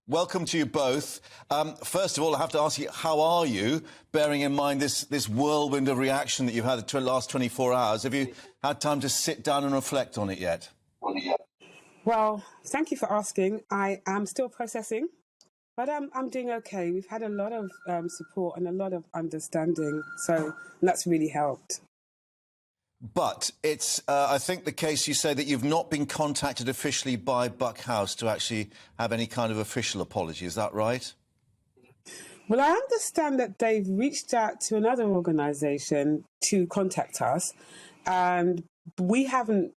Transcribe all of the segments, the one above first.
Welcome to you both. First of all, I have to ask you, how are you, bearing in mind this whirlwind of reaction that you've had the last 24 hours? Have you had time to sit down and reflect on it yet? Well, thank you for asking. I am still processing, but I'm doing okay. We've had a lot of support and a lot of understanding, so that's really helped. But it's, I think, the case you say that you've not been contacted officially by Buck House to actually have any kind of official apology. Is that right? Well, I understand that they've reached out to another organisation to contact us, and we haven't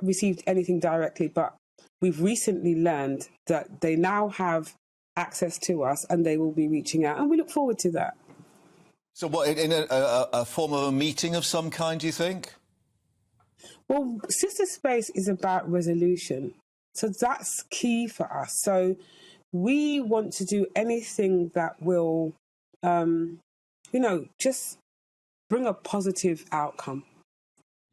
received anything directly, but we've recently learned that they now have access to us and they will be reaching out, and we look forward to that. So what, in a form of a meeting of some kind, do you think? Well, Sister Space is about resolution. So that's key for us. So we want to do anything that will, just bring a positive outcome.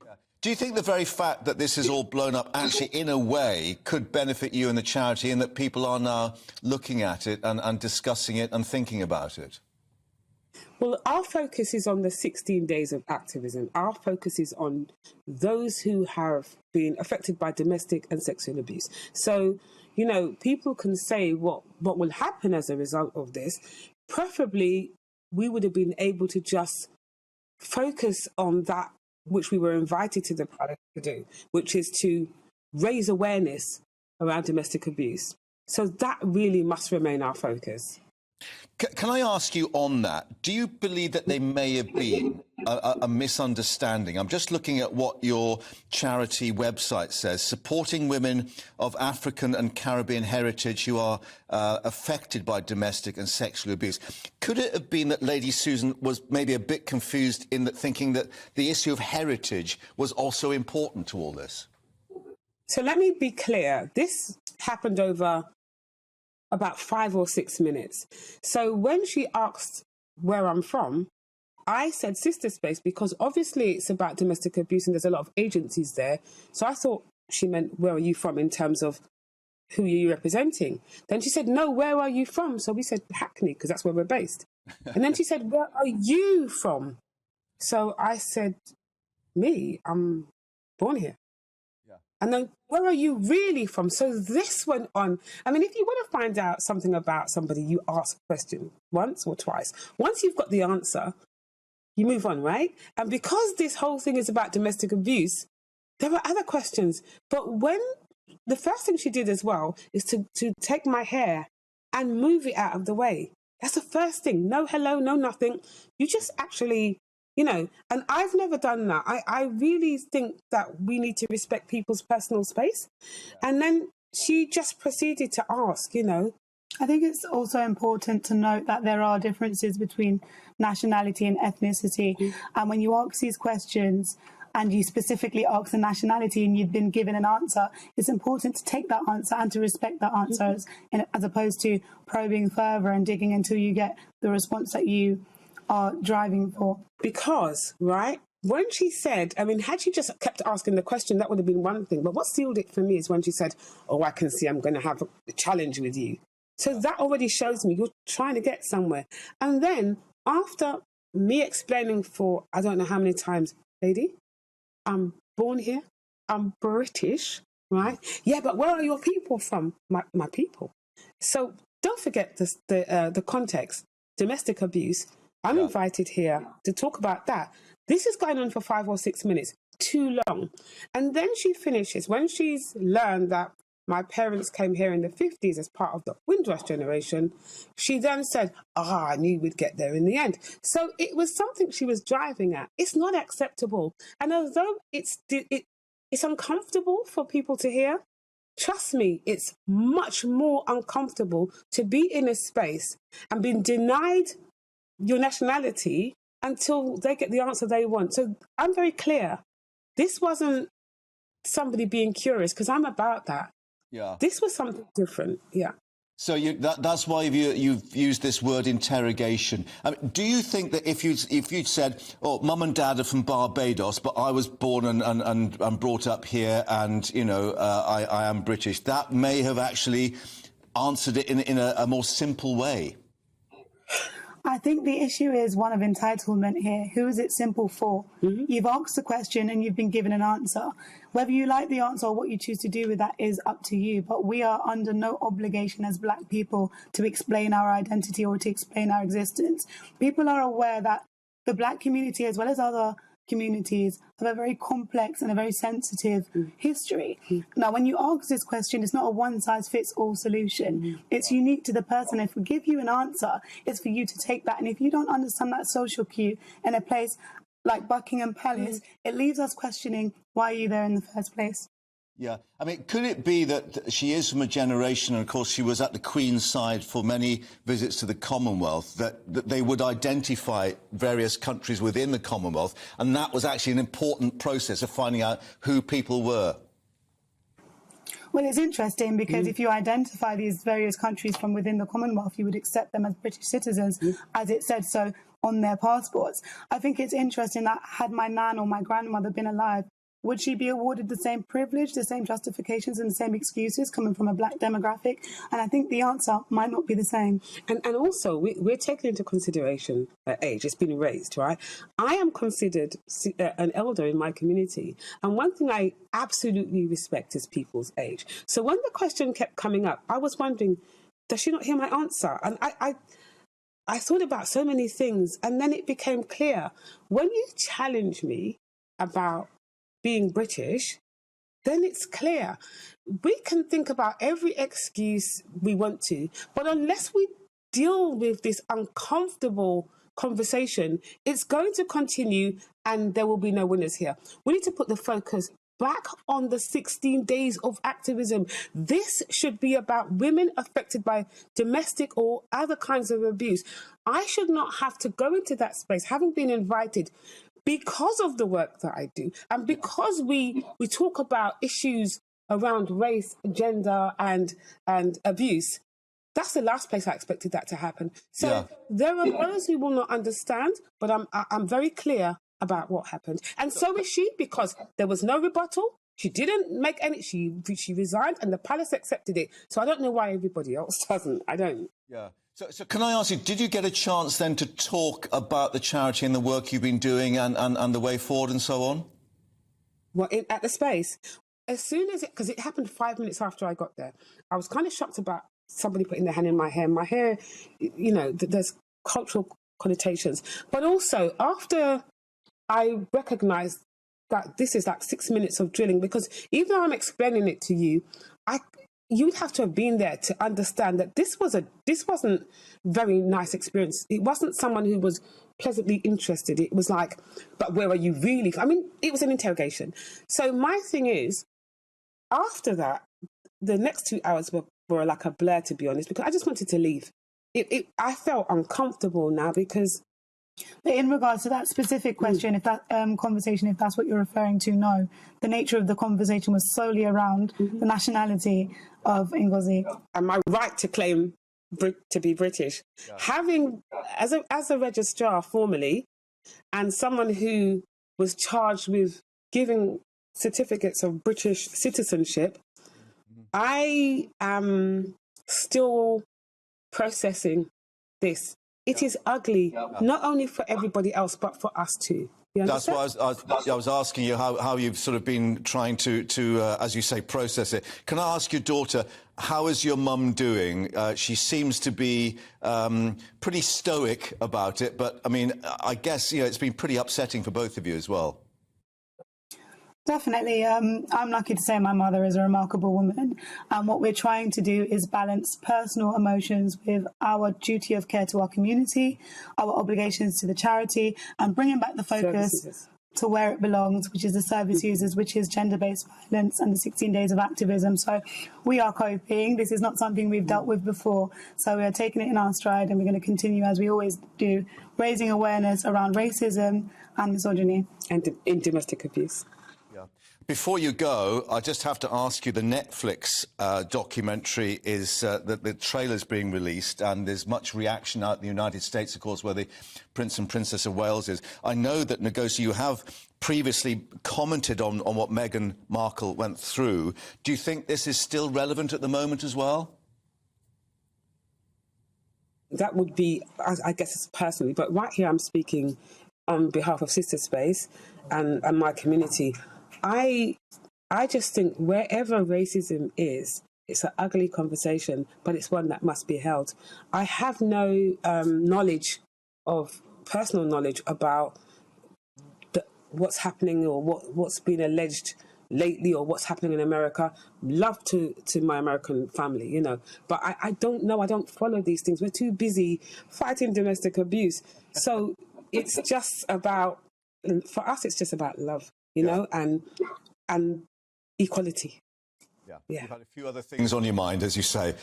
Yeah. Do you think the very fact that this is all blown up actually, in a way, could benefit you and the charity, and that people are now looking at it and discussing it and thinking about it? Well, our focus is on the 16 days of activism. Our focus is on those who have been affected by domestic and sexual abuse. So, people can say what will happen as a result of this. Preferably, we would have been able to just focus on that which we were invited to the product to do, which is to raise awareness around domestic abuse. So that really must remain our focus. Can I ask you on that, do you believe that there may have been a misunderstanding? I'm just looking at what your charity website says, supporting women of African and Caribbean heritage who are affected by domestic and sexual abuse. Could it have been that Lady Susan was maybe a bit confused in that, thinking that the issue of heritage was also important to all this? So let me be clear. This happened over about 5 or 6 minutes. So when she asked where I'm from, I said Sister Space, because obviously it's about domestic abuse and there's a lot of agencies there. So I thought she meant, where are you from, in terms of who are you representing? Then she said, no, where are you from? So we said Hackney, because that's where we're based. And then she said, where are you from? So I said, me, I'm born here. And then, where are you really from? So this went on. I mean, if you want to find out something about somebody, you ask a question once or twice. Once you've got the answer, you move on, right? And because this whole thing is about domestic abuse, there were other questions. But when the first thing she did as well is to take my hair and move it out of the way. That's the first thing. No hello, no nothing. You just actually... and I've never done that. I really think that we need to respect people's personal space. And then she just proceeded to ask, I think it's also important to note that there are differences between nationality and ethnicity. And when you ask these questions and you specifically ask the nationality and you've been given an answer, it's important to take that answer and to respect that answer as opposed to probing further and digging until you get the response that you are driving for. Because, right, when she said, I mean, had she just kept asking the question, that would have been one thing. But what sealed it for me is when she said, oh, I can see I'm going to have a challenge with you. So that already shows me you're trying to get somewhere. And then after me explaining for, I don't know how many times, lady, I'm born here, I'm British, right? Yeah, but where are your people from? My people. So don't forget the context, domestic abuse. I'm invited here to talk about that. This is going on for 5 or 6 minutes, too long. And then she finishes, when she's learned that my parents came here in the 50s as part of the Windrush generation, she then said, I knew we'd get there in the end. So it was something she was driving at. It's not acceptable. And although it's uncomfortable for people to hear, trust me, it's much more uncomfortable to be in a space and being denied your nationality until they get the answer they want. So I'm very clear. This wasn't somebody being curious, because I'm about that. Yeah. This was something different. Yeah. So that's why you've used this word interrogation. I mean, do you think that if you'd said, oh, mum and dad are from Barbados, but I was born and brought up here and, I am British, that may have actually answered it in a more simple way? I think the issue is one of entitlement here. Who is it simple for? You've asked a question and you've been given an answer. Whether you like the answer or what you choose to do with that is up to you. But we are under no obligation as Black people to explain our identity or to explain our existence. People are aware that the Black community, as well as other communities, have a very complex and a very sensitive history. Now, when you ask this question, it's not a one-size-fits-all solution. It's unique to the person. If we give you an answer, it's for you to take that. And if you don't understand that social cue in a place like Buckingham Palace, it leaves us questioning, why are you there in the first place? Yeah, I mean, could it be that she is from a generation, and of course she was at the Queen's side for many visits to the Commonwealth, that they would identify various countries within the Commonwealth, and that was actually an important process of finding out who people were? Well, it's interesting because if you identify these various countries from within the Commonwealth, you would accept them as British citizens, as it said so on their passports. I think it's interesting that had my nan or my grandmother been alive, would she be awarded the same privilege, the same justifications and the same excuses coming from a Black demographic? And I think the answer might not be the same. And also, we're taking into consideration age. It's been raised, right? I am considered an elder in my community. And one thing I absolutely respect is people's age. So when the question kept coming up, I was wondering, does she not hear my answer? And I thought about so many things. And then it became clear, when you challenge me about being British, then it's clear. We can think about every excuse we want to, but unless we deal with this uncomfortable conversation, it's going to continue and there will be no winners here. We need to put the focus back on the 16 days of activism. This should be about women affected by domestic or other kinds of abuse. I should not have to go into that space, having been invited, because of the work that I do, and because we talk about issues around race, gender, and abuse. That's the last place I expected that to happen. So there are those who will not understand, but I'm very clear about what happened, and so is she, because there was no rebuttal. She didn't make any. She resigned, and the palace accepted it. So I don't know why everybody else doesn't. I don't. Yeah. So can I ask you, did you get a chance then to talk about the charity and the work you've been doing and the way forward and so on? Well, at the space, as soon as because it happened 5 minutes after I got there, I was kind of shocked about somebody putting their hand in my hair. My hair, you know, there's cultural connotations. But also, after I recognised that this is like 6 minutes of drilling, because even though I'm explaining it to you, you would have to have been there to understand that this wasn't very nice experience. It wasn't someone who was pleasantly interested. It was like, but where are you really? I mean, it was an interrogation. So my thing is, after that, the next 2 hours were like a blur, to be honest, because I just wanted to leave. I felt uncomfortable now because... But in regards to that specific question, if that conversation, if that's what you're referring to, no. The nature of the conversation was solely around the nationality of Ngozi. And my right to claim to be British. Yeah. Having, as a registrar formally, and someone who was charged with giving certificates of British citizenship, I am still processing this. It is ugly, not only for everybody else, but for us too. That's why I was asking you how you've sort of been trying to as you say, process it. Can I ask your daughter, how is your mum doing? She seems to be pretty stoic about it, but I mean, I guess, you know, it's been pretty upsetting for both of you as well. Definitely. I'm lucky to say my mother is a remarkable woman. And what we're trying to do is balance personal emotions with our duty of care to our community, our obligations to the charity, and bringing back the focus to where it belongs, which is the service users, which is gender-based violence and the 16 days of activism. So we are coping. This is not something we've dealt with before. So we are taking it in our stride, and we're going to continue, as we always do, raising awareness around racism and misogyny. And in domestic abuse. Before you go, I just have to ask you, the Netflix documentary is the trailer's being released, and there's much reaction out in the United States, of course, where the Prince and Princess of Wales is. I know that, Ngozi, you have previously commented on what Meghan Markle went through. Do you think this is still relevant at the moment as well? that would be, I guess it's personally, but right here I'm speaking on behalf of Sister Space and my community. I just think wherever racism is, it's an ugly conversation, but it's one that must be held. I have no personal knowledge about what's happening or what's been alleged lately or what's happening in America. Love to my American family, you know, but I don't know. I don't follow these things. We're too busy fighting domestic abuse. So it's just about, for us, it's just about love, you know, and equality. Yeah. You've had a few other things on your mind, as you say.